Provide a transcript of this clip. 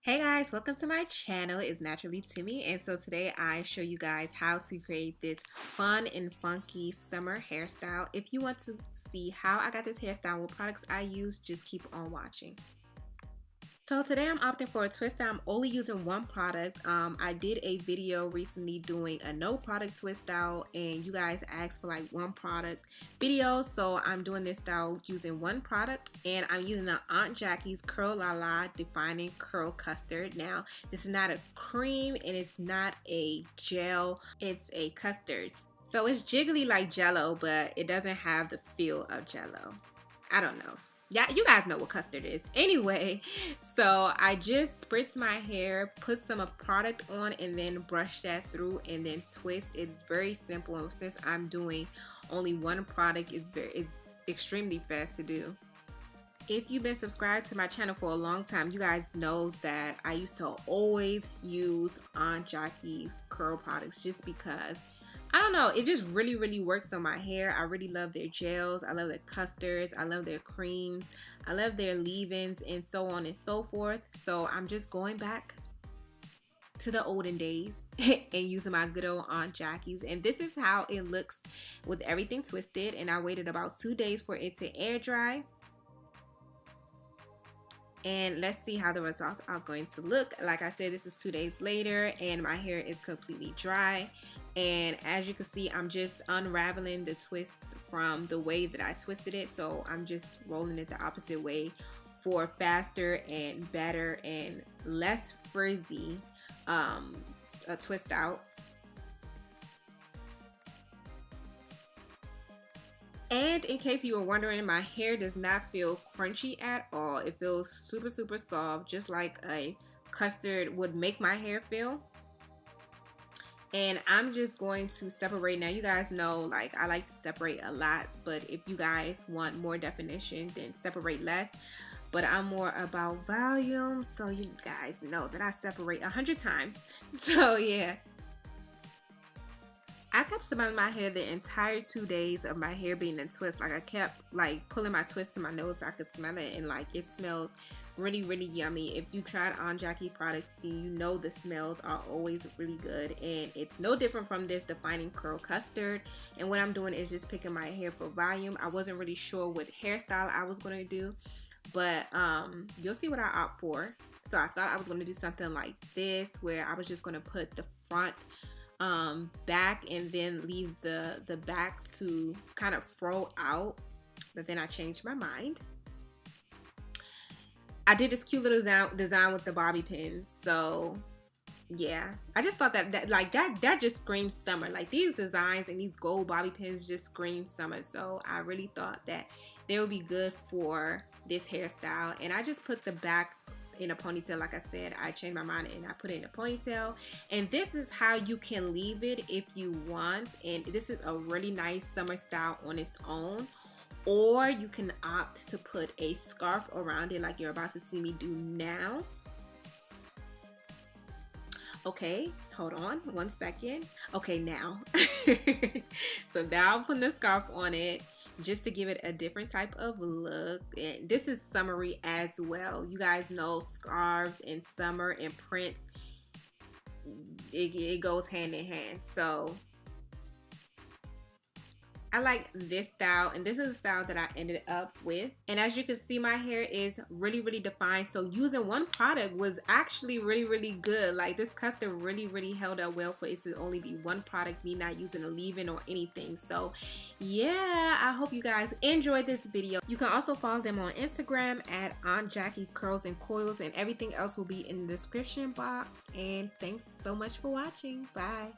Hey guys, welcome to my channel. It's naturally Temi, and so today I show you guys how to create this fun and funky summer hairstyle. If you want to see how I got this hairstyle, what products I use, just keep on watching. So today I'm opting for a twist out. I'm only using one product. I did a video recently doing a no product twist out, and you guys asked for like one product video, so I'm doing this style using one product, and I'm using the Aunt Jackie's Curl Lala Defining Curl Custard. Now this is not a cream and it's not a gel, it's a custard. So it's jiggly like jello, but it doesn't have the feel of jello. I don't know. Yeah, you guys know what custard is. Anyway, so I just spritz my hair, put some product on, and then brush that through and then twist. It's very simple, and since I'm doing only one product, it's extremely fast to do. If you've been subscribed to my channel for a long time, you guys know that I used to always use Aunt Jackie curl products just because I don't know, it just really works on my hair. I really love their gels, I love their custards, I love their creams, I love their leave-ins, and so on and so forth. So I'm just going back to the olden days and using my good old Aunt Jackie's, and this is how it looks with everything twisted. And I waited about 2 days for it to air dry. And let's see how the results are going to look. Like I said, this is 2 days later and my hair is completely dry. And as you can see, I'm just unraveling the twist from the way that I twisted it. So I'm just rolling it the opposite way for faster and better and less frizzy a twist out. And in case you were wondering, my hair does not feel crunchy at all. It feels super soft, just like a custard would make my hair feel. And I'm just going to separate. Now you guys know, like, I like to separate a lot, but if you guys want more definition, then separate less. But I'm more about volume, so you guys know that I separate 100 times. So yeah, I kept smelling my hair the entire 2 days of my hair being in twist. Like, I kept like pulling my twist to my nose so I could smell it, and like it smells really yummy. If you tried Aunt Jackie products, then you know the smells are always really good, and it's no different from this Defining Curl Custard. And what I'm doing is just picking my hair for volume. I wasn't really sure what hairstyle I was going to do, but you'll see what I opt for. So I thought I was going to do something like this, where I was just going to put the front back and then leave the back to kind of fro out, but then I changed my mind. I did this cute little design with the bobby pins. So yeah, I just thought that just screams summer. Like, these designs and these gold bobby pins just scream summer. So I really thought that they would be good for this hairstyle, and I just put the back in a ponytail. Like I said, I changed my mind and I put it in a ponytail, and this is how you can leave it if you want. And this is a really nice summer style on its own, or you can opt to put a scarf around it like you're about to see me do now. Okay, hold on 1 second. Okay, now so now I'm putting the scarf on it just to give it a different type of look. And this is summery as well. You guys know scarves and summer and prints, it goes hand in hand. So I like this style, and this is the style that I ended up with. And as you can see, my hair is really defined. So using one product was actually really good. Like, this custard really held up well for it to only be one product, me not using a leave-in or anything. So yeah, I hope you guys enjoyed this video. You can also follow them on Instagram at Aunt Jackie Curls and Coils, and everything else will be in the description box. And thanks so much for watching. Bye.